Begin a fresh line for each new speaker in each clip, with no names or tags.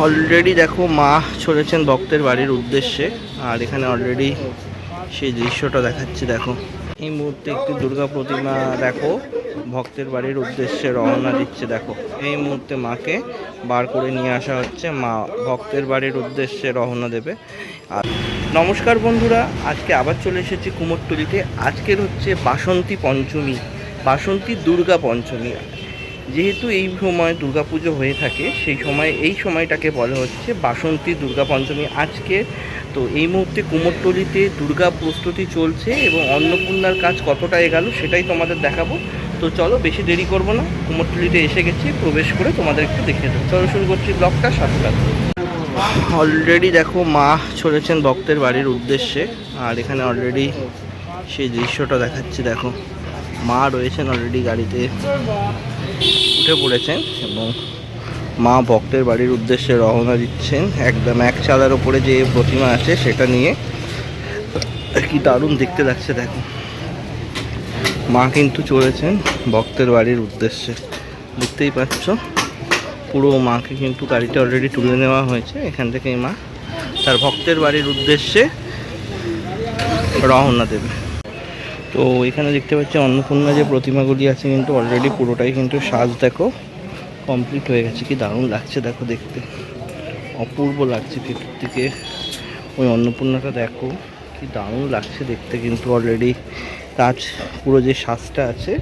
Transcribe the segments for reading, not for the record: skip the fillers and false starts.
Already দেখো মা চলেছেন ভক্তের বাড়ির উদ্দেশ্যে। আর এখানে অলরেডি সেই দৃশ্যটা দেখাচ্ছি। দেখো এই মুহূর্তে একটি দুর্গা প্রতিমা দেখো ভক্তের বাড়ির উদ্দেশ্যে রওনা দিচ্ছে। দেখো এই মুহূর্তে মাকে বার করে নিয়ে আসা হচ্ছে, মা ভক্তের বাড়ির উদ্দেশ্যে রওনা দেবে। আর নমস্কার বন্ধুরা, আজকে আবার চলে এসেছি কুমোরটুলিতে। আজকের হচ্ছে বাসন্তী পঞ্চমী, বাসন্তী দুর্গা পঞ্চমী। যেহেতু এই সময় দুর্গাপুজো হয়ে থাকে, সেই সময় এই সময়টাকে বলা হচ্ছে বাসন্তী দুর্গা পঞ্চমী আজকে। তো এই মুহূর্তে কুমোরটুলিতে দুর্গা প্রস্তুতি চলছে এবং অন্নপূর্ণার কাজ কতটা এগোলো সেটাই তোমাদের দেখাবো। তো চলো বেশি দেরি করব না, কুমোরটুলিতে এসে গেছি, প্রবেশ করে তোমাদের একটু দেখিয়ে দেবো। চলো শুরু করছি ব্লগটা সাতটা। অলরেডি দেখো মা চলেছেন ভক্তের বাড়ির উদ্দেশ্যে। আর এখানে অলরেডি সেই দৃশ্যটা দেখাচ্ছি। দেখো মা রয়েছেন অলরেডি, গাড়িতে উঠে পড়েছেন এবং মা ভক্তের বাড়ির উদ্দেশ্যে রওনা দিচ্ছেন। একদম এক চালার ওপরে যে প্রতিমা আছে সেটা নিয়ে, কি দারুণ দেখতে লাগছে। দেখো মা কিন্তু চলেছেন ভক্তের বাড়ির উদ্দেশ্যে, দেখতেই পাচ্ছ। পুরো মাকে কিন্তু গাড়িতে অলরেডি তুলে নেওয়া হয়েছে। এখান থেকেই মা তার ভক্তের বাড়ির উদ্দেশ্যে রওনা দেবে। তো এখানে দেখতে পাচ্ছি অন্নপূর্ণা যে প্রতিমাগুলি আছে কিন্তু অলরেডি পুরোটাই কিন্তু সাজ দেখো কমপ্লিট হয়ে গেছে। কি দারুণ লাগছে দেখো, দেখতে অপূর্ব লাগছে। ভেতর থেকে ওই অন্নপূর্ণাটা দেখো কি দারুণ লাগছে দেখতে। কিন্তু অলরেডি কাজ পুরো যে সাজটা আছে,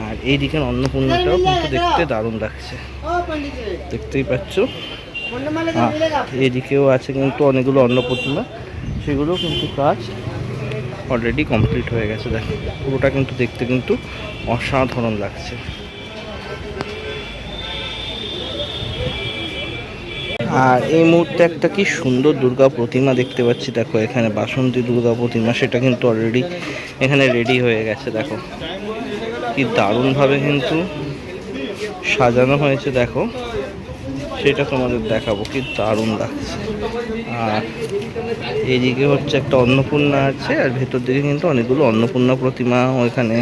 আর এই দিকের অন্নপূর্ণাটাও কিন্তু দেখতে দারুণ লাগছে, দেখতেই পাচ্ছ। এদিকেও আছে কিন্তু অনেকগুলো অন্নপূর্ণা, সেগুলো কিন্তু কাজ অলরেডি কমপ্লিট হয়ে গেছে। দেখো পুরোটা কিন্তু দেখতে কিন্তু অসাধারণ লাগছে। আর এই মুহূর্তে একটা কি সুন্দর দুর্গা প্রতিমা দেখতে পাচ্ছি। দেখো এখানে বাসন্তী দুর্গা প্রতিমা, সেটা কিন্তু অলরেডি এখানে রেডি হয়ে গেছে। দেখো কি দারুণভাবে কিন্তু সাজানো হয়েছে। দেখো সেটা তোমাদের দেখাবো, কি দারুণ লাগছে। আর এইদিকে হচ্ছে একটা অন্নপূর্ণা আছে, আর ভেতর দিকে কিন্তু অনেকগুলো অন্নপূর্ণা প্রতিমা ওইখানে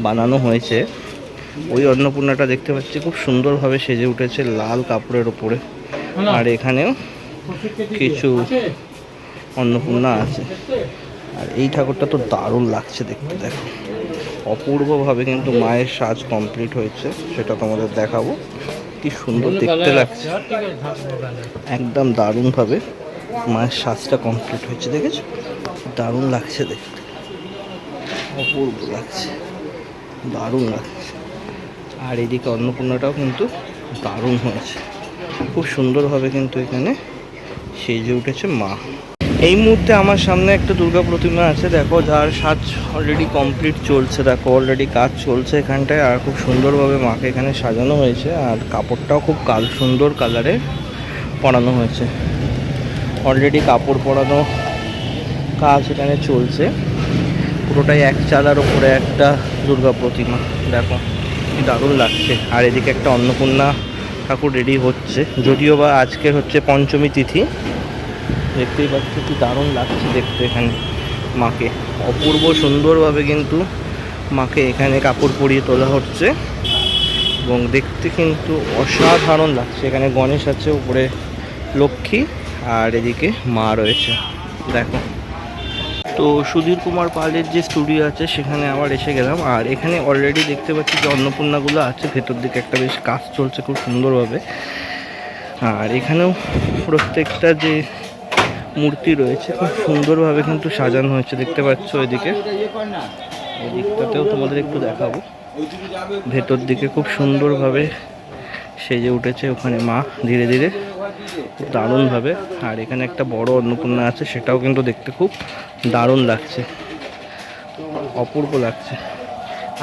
বানানো হয়েছে। ওই অন্নপূর্ণাটা দেখতে পাচ্ছি খুব সুন্দরভাবে সেজে উঠেছে লাল কাপড়ের ওপরে। আর এখানেও কিছু অন্নপূর্ণা আছে। আর এই ঠাকুরটা তো দারুণ লাগছে দেখতে। দেখো অপূর্বভাবে কিন্তু মায়ের সাজ কমপ্লিট হয়েছে, সেটা তোমাদের দেখাবো। কি সুন্দর দেখতে লাগছে, একদম দারুণভাবে মায়ের সাজটা কমপ্লিট হয়েছে। দেখেছো দারুণ লাগছে দেখতে, অপূর্ব লাগছে, দারুণ লাগছে। আর এদিকে অন্নপূর্ণাটাও কিন্তু দারুণ হয়েছে, খুব সুন্দরভাবে কিন্তু এখানে সেজে উঠেছে মা। এই মুহূর্তে আমার সামনে একটা দুর্গা প্রতিমা আছে, দেখো যার সাজ অলরেডি কমপ্লিট চলছে। দেখো অলরেডি কাজ চলছে এখানটায়, আর খুব সুন্দরভাবে মাকে এখানে সাজানো হয়েছে। আর কাপড়টাও খুব সুন্দর কালারে পরানো হয়েছে। অলরেডি কাপড় পরানো কাজ এখানে চলছে। পুরোটাই এক চালার ওপরে একটা দুর্গা প্রতিমা, দেখো কি দারুণ লাগছে। আর এদিকে একটা অন্নপূর্ণা ঠাকুর রেডি হচ্ছে, যদিও বা আজকের হচ্ছে পঞ্চমী তিথি। দেখতেই পাচ্ছি কি দারুণ লাগছে দেখতে এখানে মাকে। অপূর্ব সুন্দরভাবে কিন্তু মাকে এখানে কাপড় পরিয়ে তোলা হচ্ছে এবং দেখতে কিন্তু অসাধারণ লাগছে। এখানে গণেশ আছে, উপরে লক্ষ্মী, আর এদিকে মা রয়েছে। দেখো তো সুধীর কুমার পালের যে স্টুডিও আছে সেখানে আবার এসে গেলাম। আর এখানে অলরেডি দেখতে পাচ্ছি যে অন্নপূর্ণাগুলো আছে, ভেতর দিকে একটা বেশ কাজ চলছে খুব সুন্দরভাবে। আর এখানেও প্রত্যেকটা যে মূর্তি রয়েছে খুব সুন্দরভাবে কিন্তু সাজানো হয়েছে, দেখতে পাচ্ছ। এদিকে এই দিকটাতেও তোমাদের একটু দেখাবো। ভেতর দিকে খুব সুন্দরভাবে সেজে উঠেছে ওখানে মা ধীরে ধীরে, খুব দারুণভাবে। আর এখানে একটা বড় অন্নপূর্ণা আছে, সেটাও কিন্তু দেখতে খুব দারুণ লাগছে, অপূর্ব লাগছে।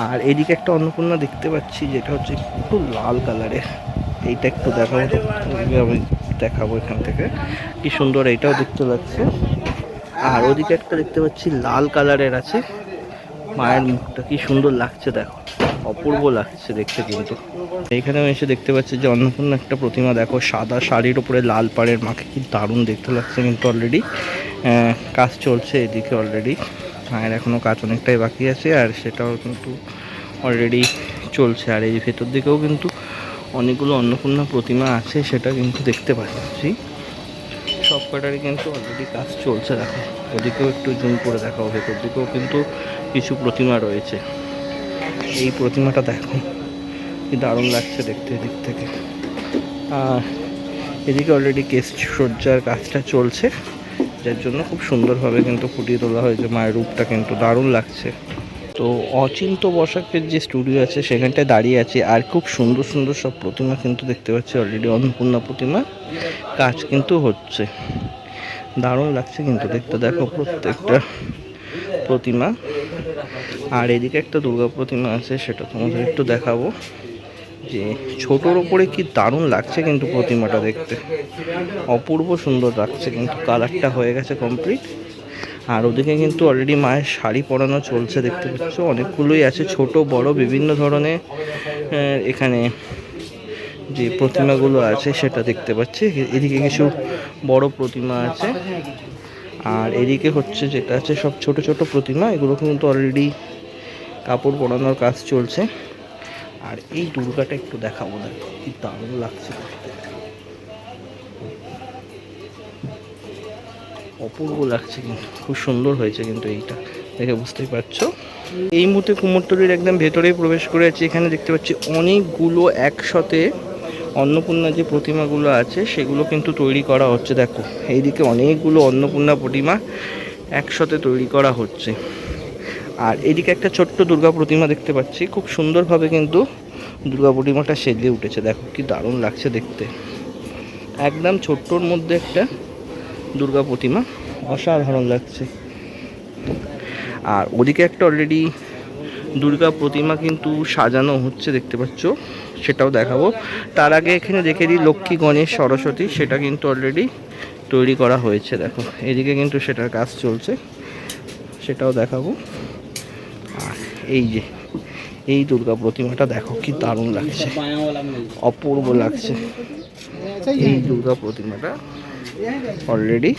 আর এদিকে একটা অন্নপূর্ণা দেখতে পাচ্ছি যেটা হচ্ছে একটু লাল কালারের, এইটা একটু দেখাবো তো, আমি দেখাবো এখান থেকে। কি সুন্দর এইটাও দেখতে লাগছে। আর ওদিকে একটা দেখতে পাচ্ছি লাল কালারের আছে, মায়ের মুখটা কি সুন্দর লাগছে, দেখো অপূর্ব লাগছে দেখতে। কিন্তু এইখানেও এসে দেখতে পাচ্ছি যে অন্নপূর্ণা একটা প্রতিমা, দেখো সাদা শাড়ির উপরে লাল পাড়ের মাকে কি দারুণ দেখতে লাগছে। কিন্তু অলরেডি কাজ চলছে এদিকে, অলরেডি মায়ের এখনও কাজ অনেকটাই বাকি আছে, আর সেটাও কিন্তু অলরেডি চলছে। আর এই ভেতর দিকেও কিন্তু অনেকগুলো অন্নপূর্ণা প্রতিমা আছে সেটা কিন্তু দেখতে পাচ্ছি। সব কটারই কিন্তু অলরেডি কাজ চলছে। দেখো ওদিকেও একটু জুম করে দেখাও, ভেতর দিকেও কিন্তু কিছু প্রতিমা রয়েছে। এই প্রতিমাটা দেখো কি দারুণ লাগছে দেখতে এদিক থেকে। আর এদিকে অলরেডি কেশ সজ্জার কাজটা চলছে, যার জন্য খুব সুন্দরভাবে কিন্তু ফুটিয়ে তোলা হয়েছে। মায়ের রূপটা কিন্তু দারুণ লাগছে। তো অচিন্ত বসাকের যে স্টুডিও আছে সেখানটায় দাঁড়িয়ে আছে, আর খুব সুন্দর সুন্দর সব প্রতিমা কিন্তু দেখতে পাচ্ছি। অলরেডি অন্নপূর্ণা প্রতিমা কাজ কিন্তু হচ্ছে, দারুণ লাগছে কিন্তু দেখতে। দেখো প্রত্যেকটা প্রতিমা। আর এদিকে একটা দুর্গা প্রতিমা আছে, সেটা তোমাদের একটু দেখাবো যে ছোটোর ওপরে কি দারুণ লাগছে কিন্তু প্রতিমাটা দেখতে, অপূর্ব সুন্দর লাগছে কিন্তু। কালারটা হয়ে গেছে কমপ্লিট। আর ওদিকে কিন্তু অলরেডি মায়ের শাড়ি পরানো চলছে দেখতে পাচ্ছ। অনেকগুলোই আছে, ছোট বড় বিভিন্ন ধরনের এখানে যে প্রতিমাগুলো আছে সেটা দেখতে পাচ্ছি। এদিকে কিছু বড় প্রতিমা আছে, আর এদিকে হচ্ছে যেটা আছে সব ছোট ছোট প্রতিমা। এগুলো কিন্তু অলরেডি কাপড় পরানোর কাজ চলছে। আর এই দুর্গাটা একটু দেখাবো, দেখো কি দারুণ লাগছে, অপূর্ব লাগছে কিন্তু, খুব সুন্দর হয়েছে কিন্তু। এইটা দেখে বুঝতেই পারছো। এই মুহূর্তে কুমোরটুলির একদম ভেতরেই প্রবেশ করে আছি। এখানে দেখতে পাচ্ছি অনেকগুলো একসাথে অন্নপূর্ণা যে প্রতিমাগুলো আছে সেগুলো কিন্তু তৈরি করা হচ্ছে। দেখো এইদিকে অনেকগুলো অন্নপূর্ণা প্রতিমা একসাথে তৈরি করা হচ্ছে। আর এদিকে একটা ছোট্ট দুর্গা প্রতিমা দেখতে পাচ্ছি, খুব সুন্দরভাবে কিন্তু দুর্গা প্রতিমাটা সেজে উঠেছে। দেখো কি দারুণ লাগছে দেখতে, একদম ছোট্টর মধ্যে একটা দুর্গা প্রতিমা, অসাধারণ লাগছে। আর ওদিকে একটা অলরেডি দুর্গা প্রতিমা কিন্তু সাজানো হচ্ছে দেখতে পাচ্ছ, সেটাও দেখাবো। তার আগে এখানে দেখে দিই লক্ষ্মী গণেশ সরস্বতী, সেটা কিন্তু অলরেডি তৈরি করা হয়েছে। দেখো এদিকে কিন্তু সেটার কাজ চলছে, সেটাও দেখাবো। আর এই যে এই দুর্গা প্রতিমাটা দেখো কি দারুণ লাগছে, অপূর্ব লাগছে। এই দুর্গা প্রতিমাটা অলরেডি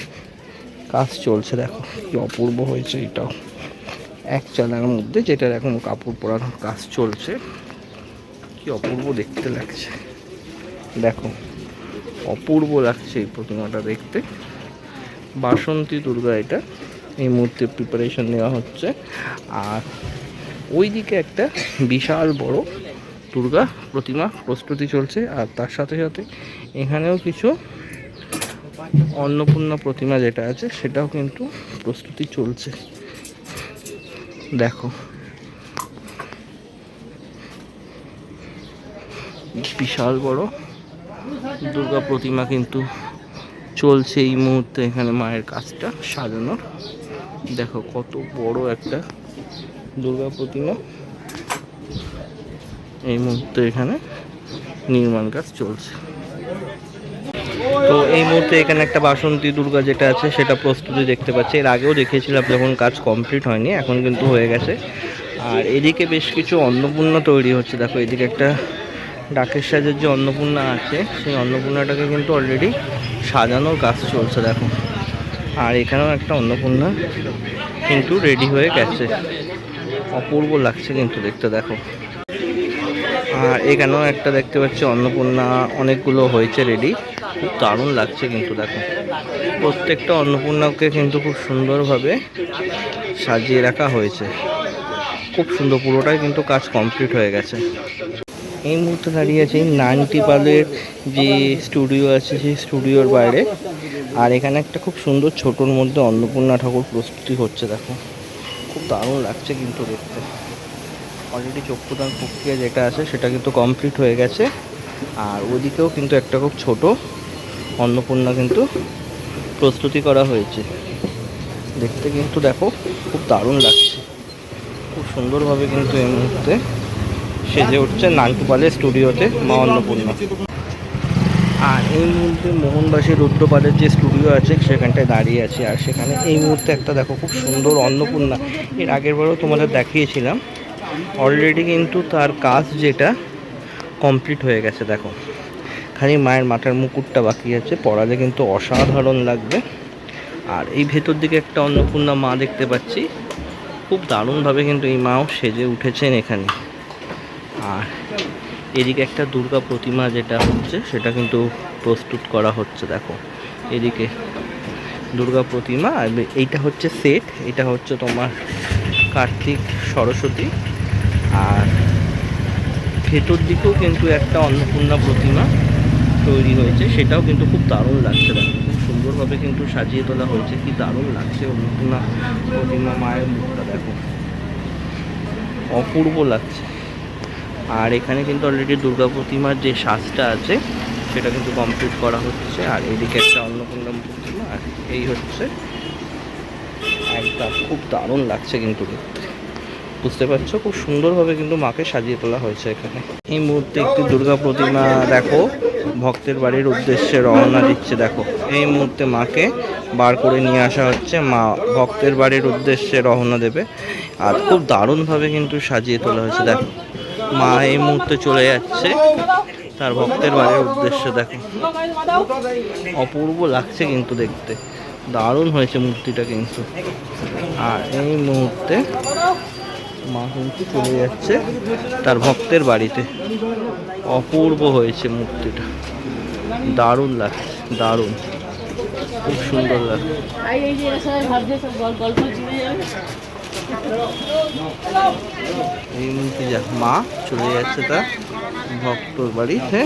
কাজ চলছে, দেখো কি অপূর্ব হয়েছে। এটাও এক চালার মধ্যে, যেটার এখন কাপড় পরানোর কাজ চলছে। কি অপূর্ব দেখতে লাগছে, দেখো অপূর্ব লাগছে এই প্রতিমাটা দেখতে। বাসন্তী দুর্গা এটা এই মুহূর্তে প্রিপারেশন নেওয়া হচ্ছে। আর ওইদিকে একটা বিশাল বড় দুর্গা প্রতিমা প্রস্তুতি চলছে। আর তার সাথে সাথে এখানেও কিছু অন্নপূর্ণা প্রতিমা যেটা আছে সেটাও কিন্তু প্রস্তুতি চলছে। দেখো বিশাল বড় দুর্গা প্রতিমা কিন্তু চলছে এই মুহূর্তে এখানে মায়ের কাজটা সাজানোর। দেখো কত বড় একটা দুর্গা প্রতিমা এই মুহূর্তে এখানে নির্মাণ কাজ চলছে। তো এই মুহূর্তে এখানে একটা বাসন্তী দুর্গা যেটা আছে সেটা প্রস্তুতি দেখতে পাচ্ছি। এর আগেও দেখিয়েছিলাম যখন কাজ কমপ্লিট হয়নি, এখন কিন্তু হয়ে গেছে। আর এদিকে বেশ কিছু অন্নপূর্ণা তৈরি হচ্ছে। দেখো এদিকে একটা ডাকের সাজের যে অন্নপূর্ণা আছে সেই অন্নপূর্ণাটাকে কিন্তু অলরেডি সাজানোর কাজ চলছে। দেখো আর এখানেও একটা অন্নপূর্ণা কিন্তু রেডি হয়ে গেছে, অপূর্ব লাগছে কিন্তু দেখতে। দেখো আর এখানেও একটা দেখতে পাচ্ছি অন্নপূর্ণা, অনেকগুলো হয়েছে রেডি, খুব দারুণ লাগছে কিন্তু। দেখো প্রত্যেকটা অন্নপূর্ণাকে কিন্তু খুব সুন্দরভাবে সাজিয়ে রাখা হয়েছে, খুব সুন্দর। পুরোটাই কিন্তু কাজ কমপ্লিট হয়ে গেছে। এই মুহূর্তে দাঁড়িয়ে আছে 90 পালের যে স্টুডিও আছে সেই স্টুডিওর বাইরে। আর এখানে একটা খুব সুন্দর ছোটোর মধ্যে অন্নপূর্ণা ঠাকুর প্রস্তুতি হচ্ছে। দেখো খুব দারুণ লাগছে কিন্তু দেখতে। অলরেডি চক্ষুদান প্রক্রিয়া যেটা আছে সেটা কিন্তু কমপ্লিট হয়ে গেছে। আর ওদিকেও কিন্তু একটা খুব ছোট অন্নপূর্ণা কিন্তু প্রস্তুতি করা হয়েছে দেখতে কিন্তু। দেখো খুব দারুণ লাগছে, খুব সুন্দরভাবে কিন্তু এই মুহূর্তে সেজে উঠছে নানটুপালের স্টুডিওতে মা অন্নপূর্ণা। আর এই মুহূর্তে মোহনবাসী রুদ্রপালের যে স্টুডিও আছে সেখানটায় দাঁড়িয়ে আছে। আর সেখানে এই মুহূর্তে একটা দেখো খুব সুন্দর অন্নপূর্ণা, এর আগেরবারও তোমাদের দেখিয়েছিলাম। অলরেডি কিন্তু তার কাজ যেটা কমপ্লিট হয়ে গেছে। দেখো খালি মায়ের মাথার মুকুটটা বাকি আছে, পরালে কিন্তু অসাধারণ লাগবে। আর এই ভেতর দিকে একটা অন্নপূর্ণা মা দেখতে পাচ্ছি, খুব দারুণভাবে কিন্তু এই মাও সেজে উঠেছেন এখানে। আর এদিকে একটা দুর্গা প্রতিমা যেটা হচ্ছে সেটা কিন্তু প্রস্তুত করা হচ্ছে। দেখো এদিকে দুর্গা প্রতিমা, আর এইটা হচ্ছে সেট, এটা হচ্ছে তোমার কার্তিক সরস্বতী। আর ভেতর দিকেও কিন্তু একটা অন্নপূর্ণা প্রতিমা তৈরি হয়েছে, সেটাও কিন্তু খুব দারুণ লাগছে। দেখো খুব সুন্দরভাবে কিন্তু সাজিয়ে তোলা হয়েছে, কি দারুণ লাগছে অন্নপূর্ণা প্রতিমা, মায়ের মুখটা দেখো অপূর্ব লাগছে। আর এখানে কিন্তু অলরেডি দুর্গা প্রতিমার যে সাজটা আছে সেটা কিন্তু কমপ্লিট করা হচ্ছে। আর এদিকে একটা অন্নপূর্ণা প্রতিমা, আর এই হচ্ছে একদম খুব দারুণ লাগছে কিন্তু দেখতে, বুঝতে পারছো খুব সুন্দরভাবে কিন্তু মাকে সাজিয়ে তোলা হয়েছে এখানে। এই মুহূর্তে একটি দুর্গা প্রতিমা দেখো ভক্তের বাড়ির উদ্দেশ্যে রওনা দিচ্ছে। দেখো এই মুহূর্তে মাকে বার করে নিয়ে আসা হচ্ছে, মা ভক্তের বাড়ির উদ্দেশ্যে রওনা দেবে। আর খুব দারুণভাবে কিন্তু সাজিয়ে তোলা হয়েছে। দেখো মা এই মুহূর্তে চলে যাচ্ছে তার ভক্তের বাড়ির উদ্দেশ্যে। দেখো অপূর্ব লাগছে কিন্তু দেখতে, দারুণ হয়েছে মূর্তিটা কিন্তু। আর এই মুহূর্তে মা কিন্তু চলে যাচ্ছে তার ভক্তের বাড়িতে। অপূর্ব হয়েছে মূর্তিটা, দারুণ লাগছে, দারুণ, খুব সুন্দর লাগছে। এই মুহূর্তে যা মা চলে যাচ্ছে তার ভক্তর বাড়িতে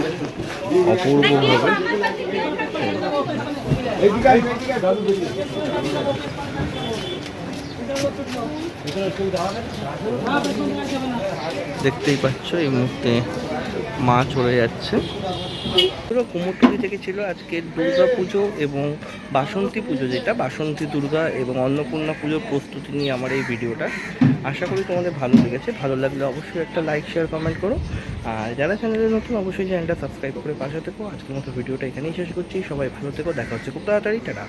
অপূর্বভাবে। দেখতেই পাচ্ছ এই মুহূর্তে মা চলে যাচ্ছে। পুরো কুমোরটুলি থেকে ছিল আজকের দুর্গা পুজো এবং বাসন্তী পুজো, যেটা বাসন্তী দুর্গা এবং অন্নপূর্ণা পুজোর প্রস্তুতি নিয়ে আমার এই ভিডিওটা। আশা করি তোমাদের ভালো লেগেছে, ভালো লাগলে অবশ্যই একটা লাইক শেয়ার কমেন্ট করো। আর যারা চ্যানেলে নতুন অবশ্যই চ্যানেলটা সাবস্ক্রাইব করে পাশে থেকো। আজকের মতো ভিডিওটা এখানেই শেষ করছি, সবাই ভালো থেকো, দেখা হচ্ছে খুব তাড়াতাড়ি, টাটা।